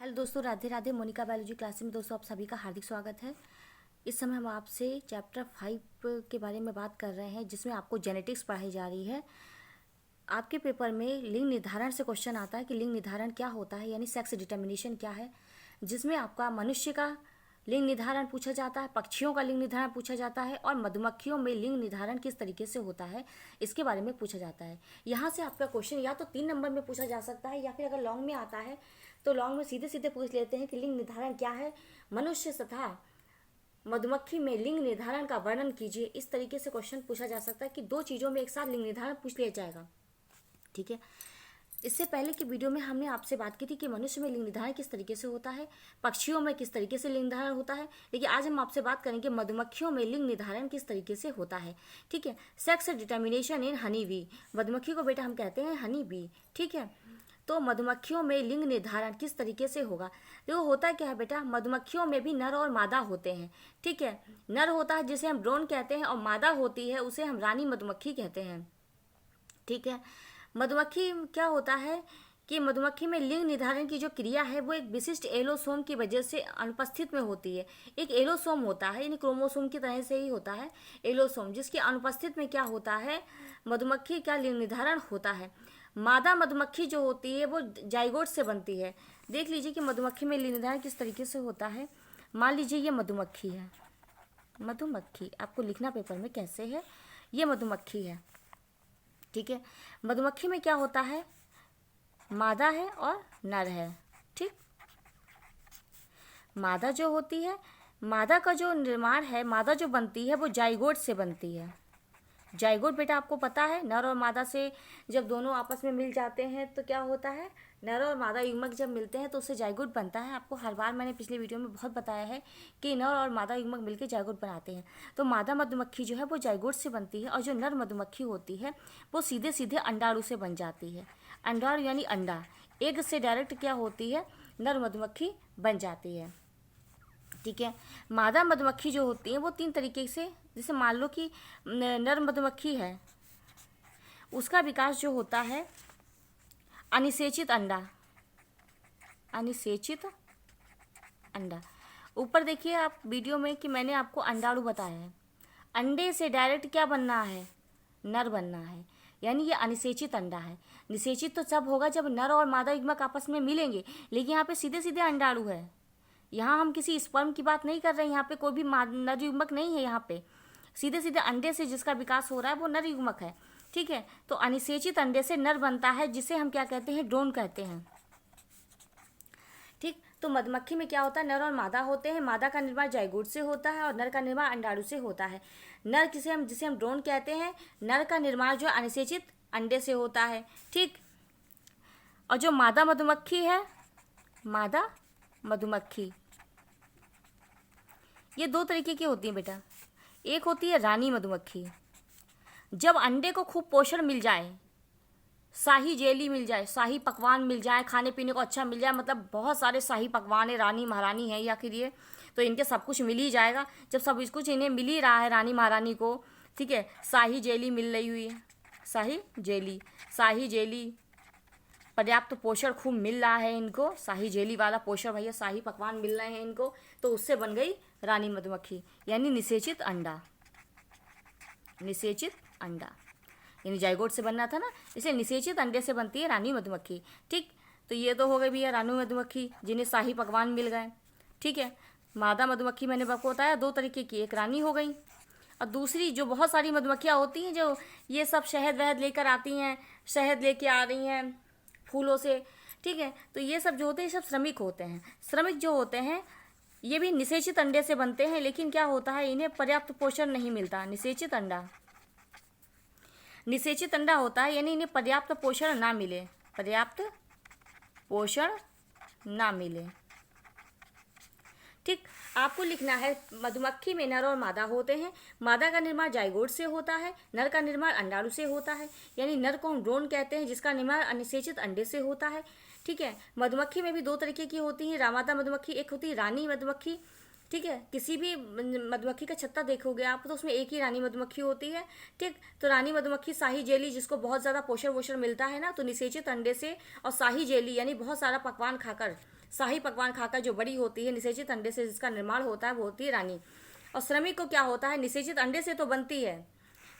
Hello दोस्तों, Radhe Radhe. Monika biology class में दोस्तों आप सभी का हार्दिक स्वागत है। इस समय हम आपसे चैप्टर 5 के बारे में बात कर रहे हैं, जिसमें आपको जेनेटिक्स पढ़ाई जा रही है। आपके पेपर में लिंग निर्धारण से क्वेश्चन आता है कि लिंग निर्धारण क्या होता है, यानी सेक्स डिटर्मिनेशन क्या है, जिसमें आपका मनुष्य का लिंग निर्धारण पूछा जाता है, पक्षियों का लिंग निर्धारण पूछा जाता है और मधुमक्खियों में लिंग निर्धारण किस तरीके से होता है इसके बारे में पूछा जाता है। यहाँ से आपका क्वेश्चन या तो 3 नंबर में पूछा जा सकता है, या फिर अगर लॉन्ग में आता है तो लॉन्ग में सीधे सीधे पूछ लेते हैं कि लिंग निर्धारण क्या है, मनुष्य तथा मधुमक्खी में लिंग निर्धारण का वर्णन कीजिए। इस तरीके से क्वेश्चन पूछा जा सकता है कि 2 चीज़ों में एक साथ लिंग निर्धारण पूछ लिया जाएगा। ठीक है। इससे पहले की वीडियो में हमने आपसे बात की थी कि मनुष्य में लिंग निर्धारण किस तरीके से होता है, पक्षियों में किस तरीके से लिंग निर्धारण होता है, लेकिन आज हम आपसे बात करेंगे मधुमक्खियों में लिंग निर्धारण किस तरीके से होता है। ठीक है। Sex determination in honey bee, मधुमक्खी को बेटा हम कहते हैं हनी बी। ठीक है। तो मधुमक्खियों में लिंग निर्धारण किस तरीके से होगा, देखो होता क्या है बेटा, मधुमक्खियों में भी नर और मादा होते हैं। ठीक है। नर होता है जिसे हम ड्रोन कहते हैं, और मादा होती है उसे हम रानी मधुमक्खी कहते हैं। ठीक है। मधुमक्खी क्या होता है कि मधुमक्खी में लिंग निर्धारण की जो क्रिया है वो एक विशिष्ट एलोसोम की वजह से अनुपस्थित में होती है। एक एलोसोम होता है, यानी क्रोमोसोम की तरह से ही होता है एलोसोम, जिसकी अनुपस्थित में क्या होता है, मधुमक्खी का लिंग निर्धारण होता है। मादा मधुमक्खी जो होती है वो जाइगोट से बनती है। देख लीजिए कि मधुमक्खी में लिंग निर्धारण किस तरीके से होता है। मान लीजिए ये मधुमक्खी है, मधुमक्खी आपको लिखना पेपर में कैसे है, ये मधुमक्खी है। ठीक है। मधुमक्खी में क्या होता है, मादा है और नर है। ठीक। मादा जो होती है, मादा का जो निर्माण है, मादा जो बनती है वो जाइगोट से बनती है। जाइगोट बेटा आपको पता है, नर और मादा से जब दोनों आपस में मिल जाते हैं तो क्या होता है, नर और मादा युग्मक जब मिलते हैं तो उससे जाइगोट बनता है। आपको हर बार मैंने पिछले वीडियो में बहुत बताया है कि नर और मादा युग्मक मिलकर जाइगोट बनाते हैं। तो मादा मधुमक्खी जो है वो जाइगोट से बनती है, और जो नर मधुमक्खी होती है वो सीधे सीधे अंडाणु से बन जाती है। अंडाणु यानी अंडा, एग से डायरेक्ट क्या होती है, नर मधुमक्खी बन जाती है। ठीक है। मादा मधुमक्खी जो होती है वो 3 तरीके से, जैसे मान लो कि नर मधुमक्खी है, उसका विकास जो होता है अनिषेचित अंडा, अनिषेचित अंडा। ऊपर देखिए आप वीडियो में कि मैंने आपको अंडाणु बताया है। अंडे से डायरेक्ट क्या बनना है, नर बनना है, यानी ये अनिषेचित अंडा है। निषेचित तो तब होगा जब नर और मादा युग्मक आपस में मिलेंगे, लेकिन यहाँ पे सीधे सीधे अंडाणु है। यहाँ हम किसी स्पर्म की बात नहीं कर रहे हैं, यहाँ पे कोई भी नर युग्मक नहीं है। यहाँ पे सीधे सीधे अंडे से जिसका विकास हो रहा है वो नर युग्मक है। ठीक है। तो अनिषेचित अंडे से नर बनता है, जिसे हम क्या कहते हैं, ड्रोन कहते हैं। ठीक। तो मधुमक्खी में क्या होता है, नर और मादा होते हैं। मादा का निर्माण जाइगोट से होता है और नर का निर्माण अंडाणु से होता है। नर जिसे हम ड्रोन कहते हैं, नर का निर्माण जो अनिषेचित अंडे से होता है। ठीक। और जो मादा मधुमक्खी है, मादा मधुमक्खी, ये 2 तरीके की होती है बेटा। एक होती है रानी मधुमक्खी, जब अंडे को खूब पोषण मिल जाए, शाही जेली मिल जाए, शाही पकवान मिल जाए, खाने पीने को अच्छा मिल जाए, मतलब बहुत सारे शाही पकवान है, रानी महारानी है या फिर ये, तो इनके सब कुछ मिल ही जाएगा। जब सब कुछ इन्हें मिल ही रहा है रानी महारानी को, ठीक है, शाही जेली मिल रही हुई है, शाही जेली पर्याप्त पोषण खूब मिल रहा है इनको, शाही जेली वाला पोषण भैया, शाही पकवान मिल रहे हैं इनको, तो उससे बन गई रानी मधुमक्खी, यानी निषेचित अंडा। निषेचित अंडा यानी जाइगोट से बनना था ना, इसलिए निषेचित अंडे से बनती है रानी मधुमक्खी। ठीक। तो ये तो हो गई भैया रानी मधुमक्खी जिन्हें शाही पकवान मिल गए। ठीक है। मादा मधुमक्खी मैंने आपको बताया 2 तरीके की, एक रानी हो गई, और दूसरी जो बहुत सारी मधुमक्खियाँ होती हैं जो ये सब शहद वहद लेकर आती हैं, शहद लेके आ रही हैं फूलों से। ठीक है। तो ये सब जो होते हैं, ये सब श्रमिक होते हैं। श्रमिक जो होते हैं ये भी निषेचित अंडे से बनते हैं, लेकिन क्या होता है, इन्हें पर्याप्त पोषण नहीं मिलता। निषेचित अंडा होता है, यानी इन्हें पर्याप्त पोषण ना मिले, पर्याप्त पोषण ना मिले। ठीक। आपको लिखना है मधुमक्खी में नर और मादा होते हैं। मादा का निर्माण जाइगोट से होता है, नर का निर्माण अंडाणु से होता है, यानी नर को हम ड्रोन कहते हैं, जिसका निर्माण अनिषेचित अंडे से होता है। ठीक है। मधुमक्खी में भी 2 तरीके की होती हैं, मादा मधुमक्खी, एक होती है रानी मधुमक्खी। ठीक है। किसी भी मधुमक्खी का छत्ता देखोगे आप तो उसमें एक ही रानी मधुमक्खी होती है। ठीक। तो रानी मधुमक्खी शाही जेली, जिसको बहुत ज़्यादा पोषण वोषण मिलता है ना, तो निषेचित अंडे से और शाही जेली यानी बहुत सारा पकवान खाकर शाही पकवान खाकर जो बड़ी होती है, निषेचित अंडे से जिसका निर्माण होता है वो होती है रानी। और श्रमिक को क्या होता है, निषेचित अंडे से तो बनती है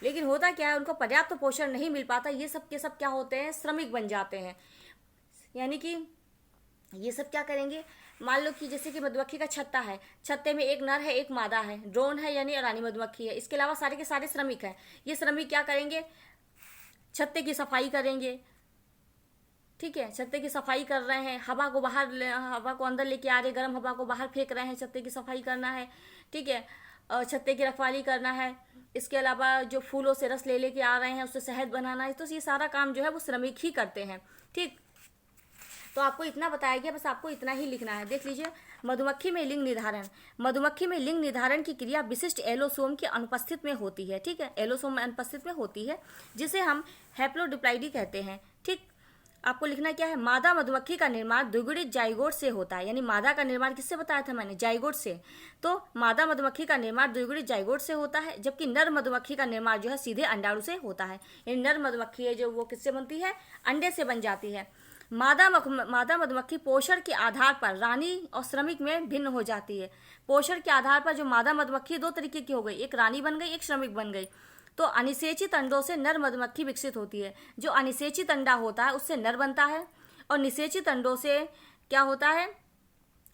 लेकिन होता क्या है, उनको पर्याप्त पोषण नहीं मिल पाता, ये सब के सब क्या होते हैं, श्रमिक बन जाते हैं। यानी कि ये सब क्या करेंगे, मान लो कि जैसे कि मधुमक्खी का छत्ता है, छत्ते में एक नर है एक मादा है, ड्रोन है यानी रानी मधुमक्खी है, इसके अलावा सारे के सारे श्रमिक हैं। ये श्रमिक क्या करेंगे, छत्ते की सफाई करेंगे, ठीक है, छत्ते की सफाई कर रहे हैं, हवा को अंदर लेके आ रहे हैं, गर्म हवा को बाहर फेंक रहे हैं, छत्ते की सफाई करना है, ठीक है, छत्ते की रखवाली करना है। इसके अलावा जो फूलों से रस ले लेके आ रहे हैं उससे शहद बनाना है, तो ये सारा काम जो है वो श्रमिक ही करते हैं। ठीक, तो आपको इतना बताया गया, बस आपको इतना ही लिखना है। देख लीजिए, मधुमक्खी में लिंग निर्धारण। मधुमक्खी में लिंग निर्धारण की क्रिया विशिष्ट एलोसोम की अनुपस्थित में होती है, ठीक है, एलोसोम में अनुपस्थित में होती है, जिसे हम हैप्लोडिप्लाइडी कहते हैं। ठीक, आपको लिखना क्या है, मादा मधुमक्खी का निर्माण द्विगुणित जाइगोट से होता है, यानी मादा का निर्माण किससे बताया था मैंने, जाइगोट से। तो मादा मधुमक्खी का निर्माण द्विगुणित जाइगोट से होता है, जबकि नर मधुमक्खी का निर्माण जो है सीधे अंडाणु से होता है। यानी नर मधुमक्खी है जो वो किससे बनती है, अंडे से बन जाती है। मादा मधुमक्खी पोषण के आधार पर रानी और श्रमिक में भिन्न हो जाती है। पोषण के आधार पर जो मादा मधुमक्खी दो तरीके की हो गई, एक रानी बन गई, एक श्रमिक बन गई। तो अनिषेचित अंडों से नर मधुमक्खी विकसित होती है। जो अनिषेचित अंडा होता है उससे नर बनता है, और निषेचित अंडों से क्या होता है,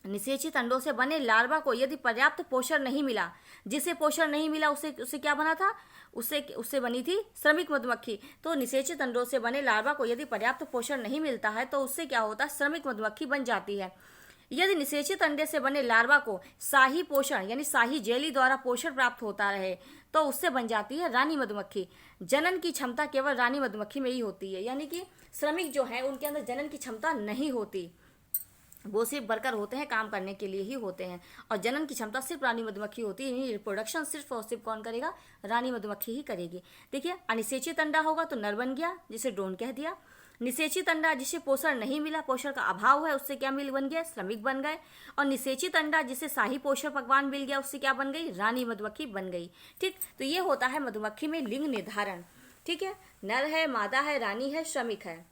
निषेचित अंडों से बने लार्वा को यदि पर्याप्त पोषण नहीं मिला, जिसे पोषण नहीं मिला उससे क्या बना था, उससे बनी थी श्रमिक मधुमक्खी। तो निषेचित अंडों से बने लार्वा को यदि पर्याप्त पोषण नहीं मिलता है तो उससे क्या होता है, श्रमिक मधुमक्खी बन जाती है। यदि निषेचित अंडे से बने लार्वा को शाही पोषण यानी शाही जेली द्वारा पोषण प्राप्त होता रहे तो उससे बन जाती है रानी मधुमक्खी। जनन की क्षमता केवल रानी मधुमक्खी में ही होती है, यानी कि श्रमिक जो है उनके अंदर जनन की क्षमता नहीं होती, वो सिर्फ वर्कर होते हैं, काम करने के लिए ही होते हैं, और जनन की क्षमता सिर्फ रानी मधुमक्खी होती है। यानी रिप्रोडक्शन सिर्फ और सिर्फ कौन करेगा, रानी मधुमक्खी ही करेगी। देखिए, अनिषेचित अंडा होगा तो नर बन गया, जिसे ड्रोन कह दिया। निषेचित अंडा जिसे पोषण नहीं मिला, पोषण का अभाव है, उससे क्या मिल बन गया, श्रमिक बन गए। और निषेचित अंडा जिसे शाही पोषण पकवान मिल गया, उससे क्या बन गई, रानी मधुमक्खी बन गई। ठीक, तो ये होता है मधुमक्खी में लिंग निर्धारण। ठीक है, नर है, मादा है, रानी है, श्रमिक है।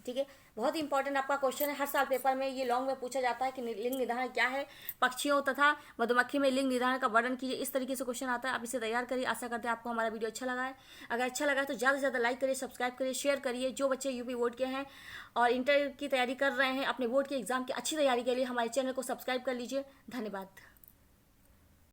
ठीक है, बहुत इंपॉर्टेंट आपका क्वेश्चन है, हर साल पेपर में ये लॉन्ग में पूछा जाता है कि लिंग निर्धारण क्या है, पक्षियों तथा मधुमक्खी में लिंग निर्धारण का वर्णन कीजिए। इस तरीके से क्वेश्चन आता है, आप इसे तैयार करिए। आशा करते हैं आपको हमारा वीडियो अच्छा लगा है। अगर अच्छा लगा है तो ज़्यादा से ज़्यादा लाइक करिए, सब्सक्राइब करिए, शेयर करिए। जो बच्चे यूपी बोर्ड के हैं और इंटर की तैयारी कर रहे हैं, अपने बोर्ड के एग्जाम की अच्छी तैयारी के लिए हमारे चैनल को सब्सक्राइब कर लीजिए। धन्यवाद।